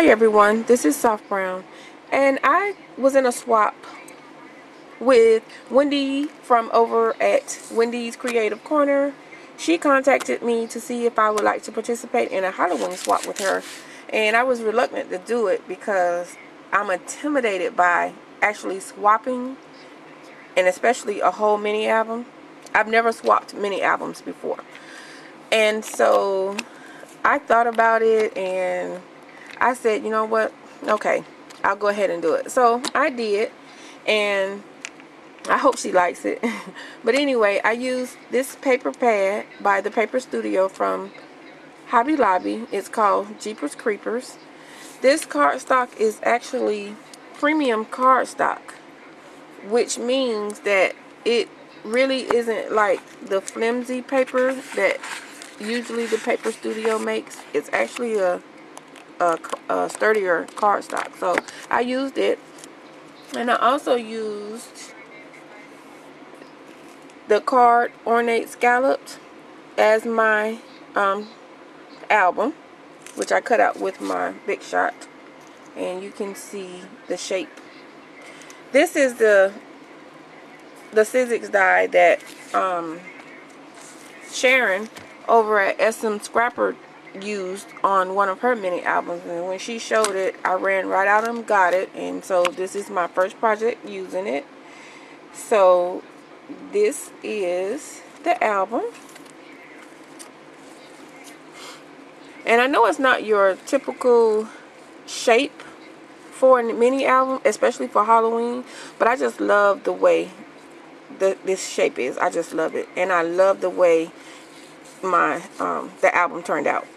Hi everyone, this is SoftBrn, and I was in a swap with Wendy from over at Wendy's Creative Corner. She contacted me to see if I would like to participate in a Halloween swap with her, and I was reluctant to do it because I'm intimidated by actually swapping, and especially a whole mini album. I've never swapped mini albums before, and so I thought about it and I said, you know what, okay, I'll go ahead and do it. So I did, and I hope she likes it. But anyway, I used this paper pad by the Paper Studio from Hobby Lobby. It's called Jeepers Creepers. This cardstock is actually premium cardstock, which means that it really isn't like the flimsy paper that usually the Paper Studio makes. It's actually a sturdier cardstock. So I used it, and I also used the card Ornate Scalloped as my album, which I cut out with my Big Shot, and you can see the shape. This is the Sizzix die that Sharon over at SM Scrapper used on one of her mini albums, and when she showed it, I ran right out and got it, and so this is my first project using it. So this is the album, and I know it's not your typical shape for a mini album, especially for Halloween, but I just love the way this shape is. I just love it, and I love the way my the album turned out.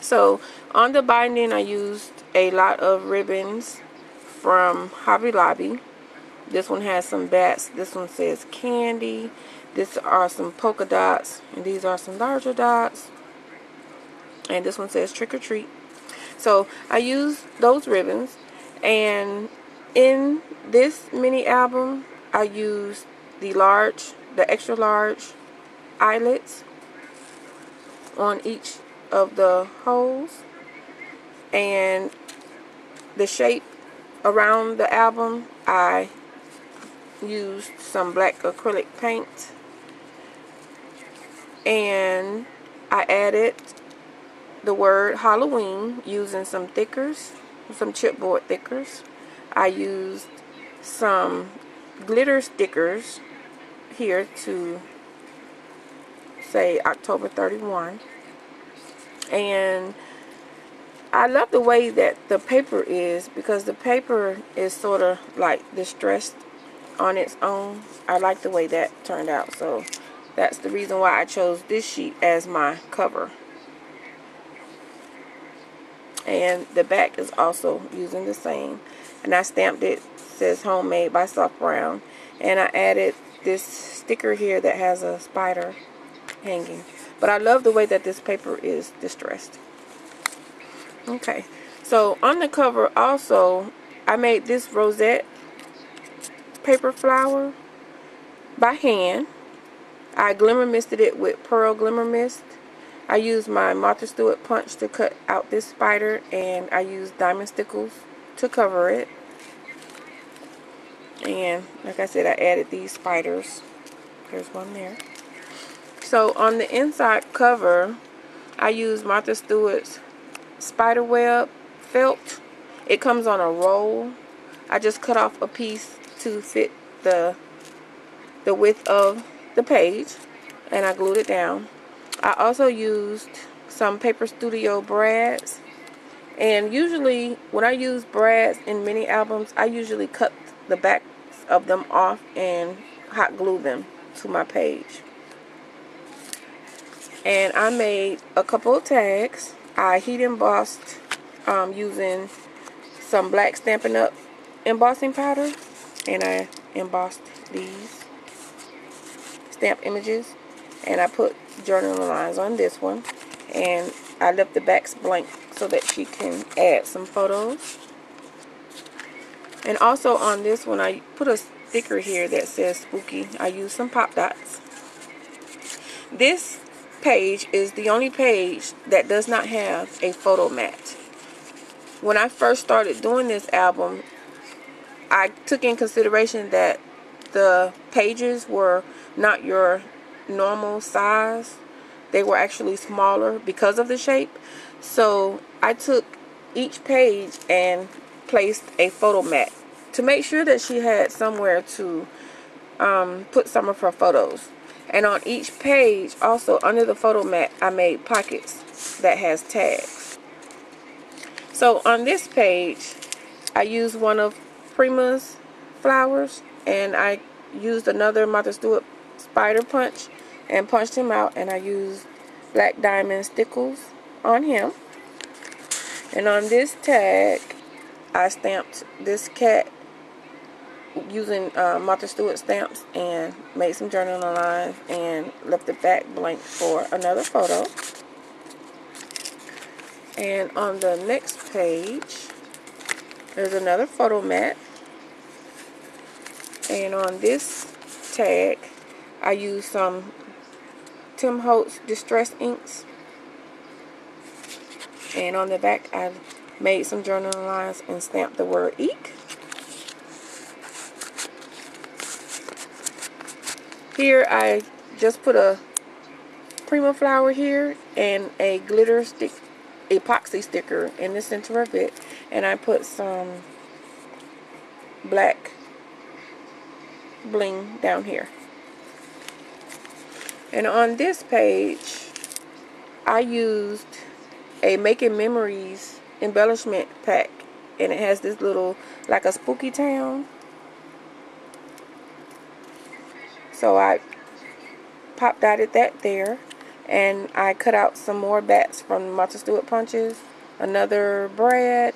So on the binding, I used a lot of ribbons from Hobby Lobby. This one has some bats. This one says candy. These are some polka dots, and these are some larger dots. And this one says trick or treat. So I used those ribbons, and in this mini album, I used the extra large eyelets on each of the holes, and the shape around the album, I used some black acrylic paint, and I added the word Halloween using some thickers, some chipboard thickers. I used some glitter stickers here to say October 31. And I love the way that the paper is, because the paper is sort of like distressed on its own. I like the way that turned out, so that's the reason why I chose this sheet as my cover. And the back is also using the same, and I stamped it. It says homemade by SoftBrn, and I added this sticker here that has a spider hanging. But I love the way that this paper is distressed. Okay, so on the cover also, I made this rosette paper flower by hand. I glimmer misted it with Pearl Glimmer Mist. I used my Martha Stewart punch to cut out this spider, and I used diamond stickles to cover it. And like I said, I added these spiders. There's one there. So on the inside cover, I used Martha Stewart's spiderweb felt. It comes on a roll. I just cut off a piece to fit the width of the page, and I glued it down. I also used some Paper Studio brads, and usually when I use brads in mini albums, I usually cut the backs of them off and hot glue them to my page. And I made a couple of tags. I heat embossed using some black Stampin' Up! Embossing powder, and I embossed these stamp images, and I put journaling lines on this one, and I left the backs blank so that she can add some photos. And also on this one, I put a sticker here that says spooky. I used some pop dots. This page is the only page that does not have a photo mat. when I first started doing this album, I took in consideration that the pages were not your normal size. They were actually smaller because of the shape. So I took each page and placed a photo mat to make sure that she had somewhere to put some of her photos. And on each page, also under the photo mat, I made pockets that has tags. So on this page, I used one of Prima's flowers, and I used another Martha Stewart spider punch and punched him out, and I used black diamond stickles on him. And on this tag, I stamped this cat using Martha Stewart stamps and made some journaling lines and left the back blank for another photo. And on the next page, there's another photo mat. And on this tag, I used some Tim Holtz Distress Inks. And on the back, I made some journaling lines and stamped the word eek. Here, I just put a Prima flower here and a glitter stick, epoxy sticker in the center of it. And I put some black bling down here. And on this page, I used a Making Memories embellishment pack, and it has this little, like a spooky town. So I pop dotted that there, and I cut out some more bats from Martha Stewart punches, another brad,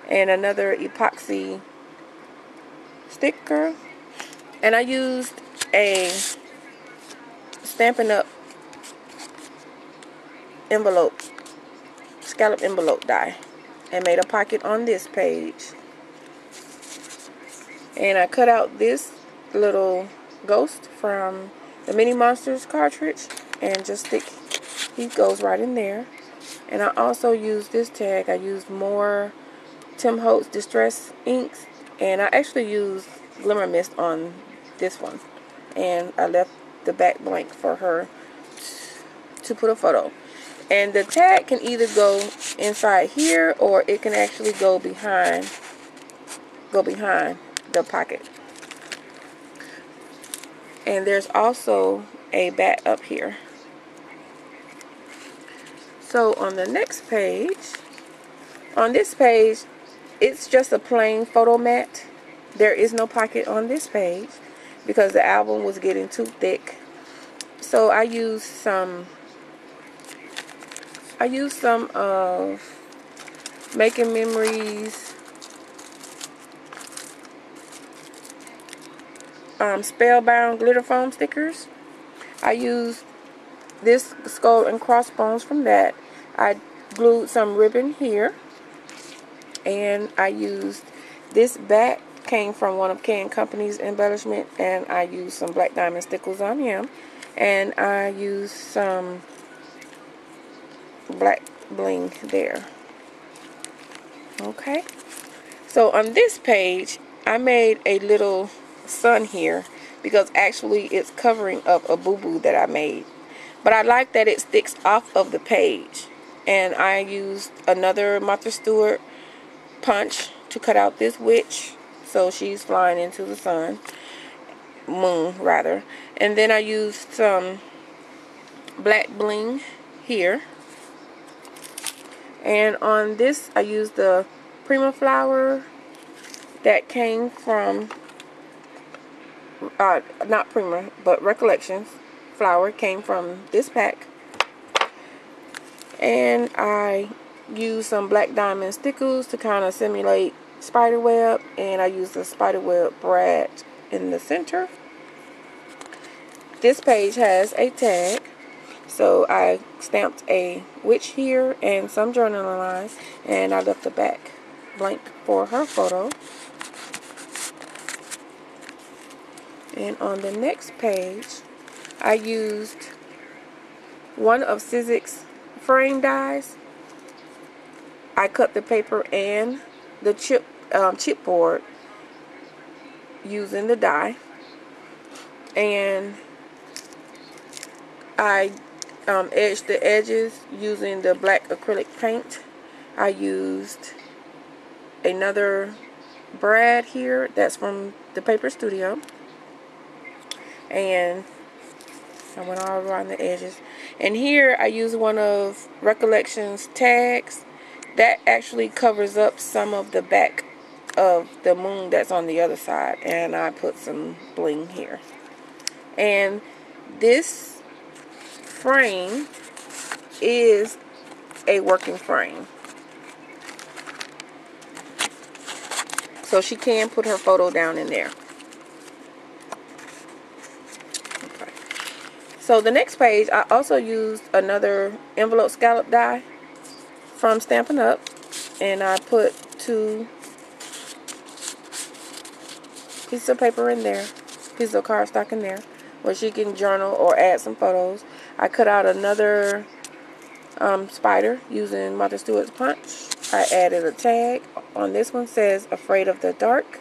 and another epoxy sticker. And I used a Stampin' Up! Envelope, scallop envelope die, and made a pocket on this page. And I cut out this little ghost from the Mini Monsters cartridge and just stick, he goes right in there. And I also used this tag. I used more Tim Holtz Distress Inks, and I actually used Glimmer Mist on this one, and I left the back blank for her to put a photo. And the tag can either go inside here, or it can actually go behind the pocket. And there's also a bat up here. So on the next page, on this page, it's just a plain photo mat. There is no pocket on this page because the album was getting too thick. So I used some of Making Memories Spellbound glitter foam stickers. I used this skull and crossbones from that. I glued some ribbon here, and I used this bat, came from one of K & Company's embellishment, and I used some black diamond stickles on him, and I used some black bling there. Okay, so on this page, I made a little sun here because actually it's covering up a boo-boo that I made, but I like that it sticks off of the page. And I used another Martha Stewart punch to cut out this witch, so she's flying into the sun, moon rather. And then I used some black bling here. And on this, I used the Prima flower that came from, not Prima, but Recollections flower came from this pack. And I used some black diamond stickles to kind of simulate spider web, and I used the spider web brad in the center. This page has a tag, so I stamped a witch here and some journaling lines, and I left the back blank for her photo. And on the next page, I used one of Sizzix's frame dies, I cut the paper and the chipboard using the die, and I edged the edges using the black acrylic paint. I used another brad here that's from the Paper Studio, and I went all around the edges. And here I used one of Recollections tags that actually covers up some of the back of the moon that's on the other side, and I put some bling here. And this frame is a working frame, so she can put her photo down in there. Okay. So the next page, I also used another envelope scallop die from Stampin' Up, and I put 2 pieces of paper in there, pieces of cardstock in there, where she can journal or add some photos. I cut out another spider using Martha Stewart's punch. I added a tag. On this one says Afraid of the Dark,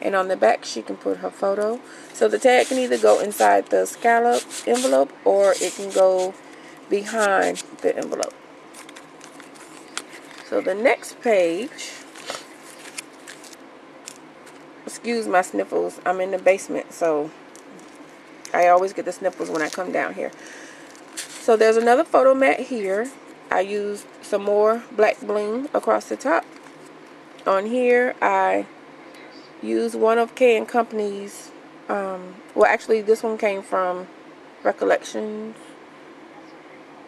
and on the back she can put her photo. So the tag can either go inside the scallop envelope or it can go behind the envelope. So the next page, excuse my sniffles, I'm in the basement, so I always get the sniffles when I come down here. So there's another photo mat here. I used some more black bling across the top. On here I used one of K & Company's, well actually this one came from Recollections,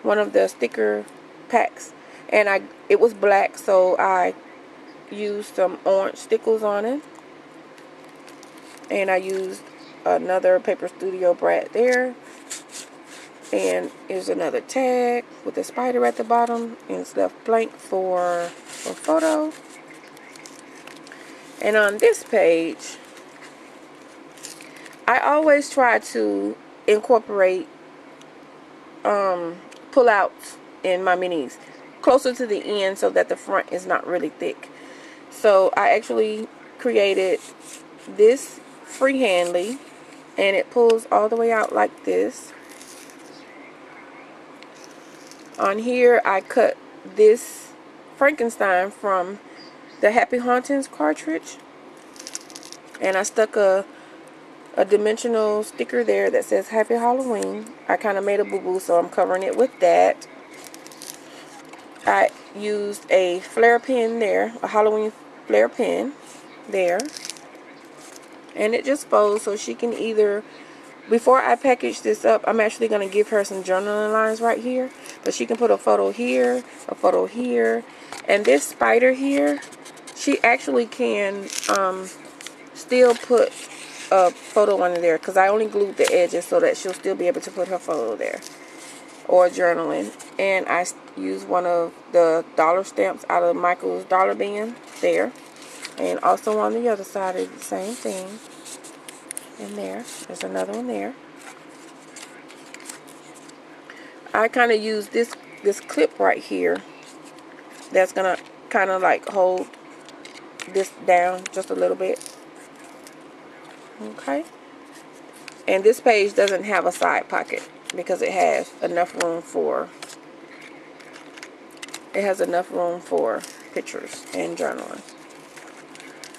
one of the sticker packs, and it was black, so I used some orange stickles on it, and I used another Paper Studio brad there. And here's another tag with a spider at the bottom, and it's left blank for a photo. And on this page, I always try to incorporate pull-outs in my minis closer to the end so that the front is not really thick. So I actually created this freehandly, and it pulls all the way out like this. On here I cut this Frankenstein from the Happy Hauntings cartridge, and I stuck a dimensional sticker there that says Happy Halloween. I kind of made a boo-boo, so I'm covering it with that. I used a flare pen there, a Halloween flare pen there, and it just folds so she can either, before I package this up, I'm actually going to give her some journaling lines right here, but she can put a photo here, a photo here, and this spider here, she actually can still put a photo under there, because I only glued the edges so that she'll still be able to put her photo there, or journaling. And I used one of the dollar stamps out of Michael's Dollar Bin there, and also on the other side is the same thing. And there's another one there. I kind of use this clip right here that's gonna kind of like hold this down just a little bit. Okay. And this page doesn't have a side pocket because it has enough room for pictures and journaling.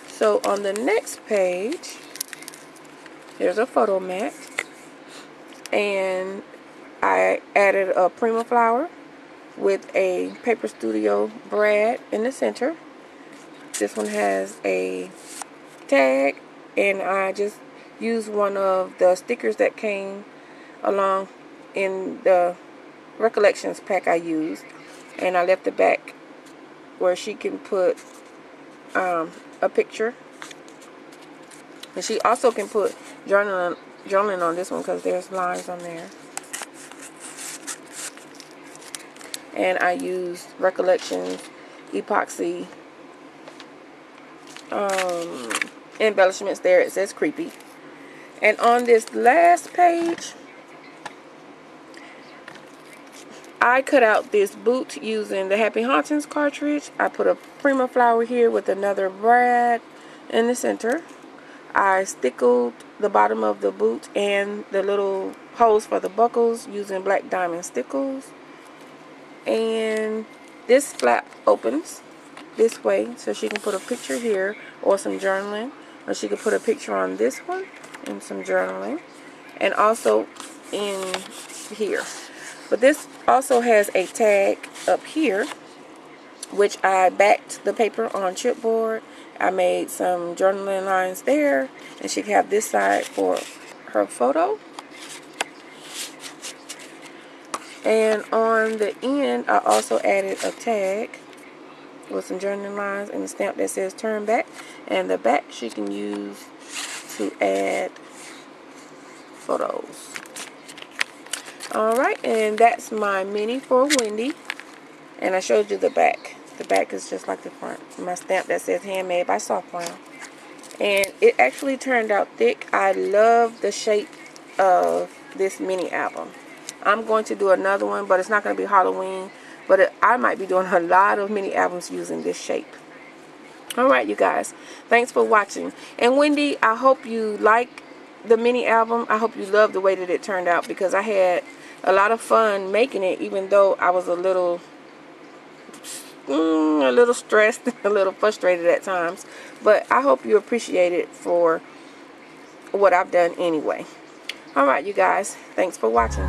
So on the next page, there's a photo mat, and I added a Prima flower with a Paper Studio brad in the center. This one has a tag, and I just used one of the stickers that came along in the Recollections pack I used, and I left the back where she can put a picture. And she also can put journaling on this one because there's lines on there. And I used Recollections epoxy embellishments there. It says creepy. And on this last page, I cut out this boot using the Happy Hauntings cartridge. I put a Prima flower here with another brad in the center. I stickled the bottom of the boot and the little holes for the buckles using black diamond stickles. And this flap opens this way, so she can put a picture here or some journaling, or she could put a picture on this one and some journaling, and also in here. But this also has a tag up here, which I backed the paper on chipboard. I made some journaling lines there, and she can have this side for her photo. And on the end, I also added a tag with some journaling lines and a stamp that says turn back. And the back she can use to add photos. Alright, and that's my mini for Wendy. And I showed you the back. The back is just like the front. My stamp that says handmade by Soft Brown. And it actually turned out thick. I love the shape of this mini album. I'm going to do another one, but it's not going to be Halloween. But I might be doing a lot of mini albums using this shape. Alright, you guys. Thanks for watching. And Wendy, I hope you like the mini album. I hope you love the way that it turned out, because I had a lot of fun making it, even though I was a little stressed, a little frustrated at times. But I hope you appreciate it for what I've done anyway. Alright, you guys. Thanks for watching.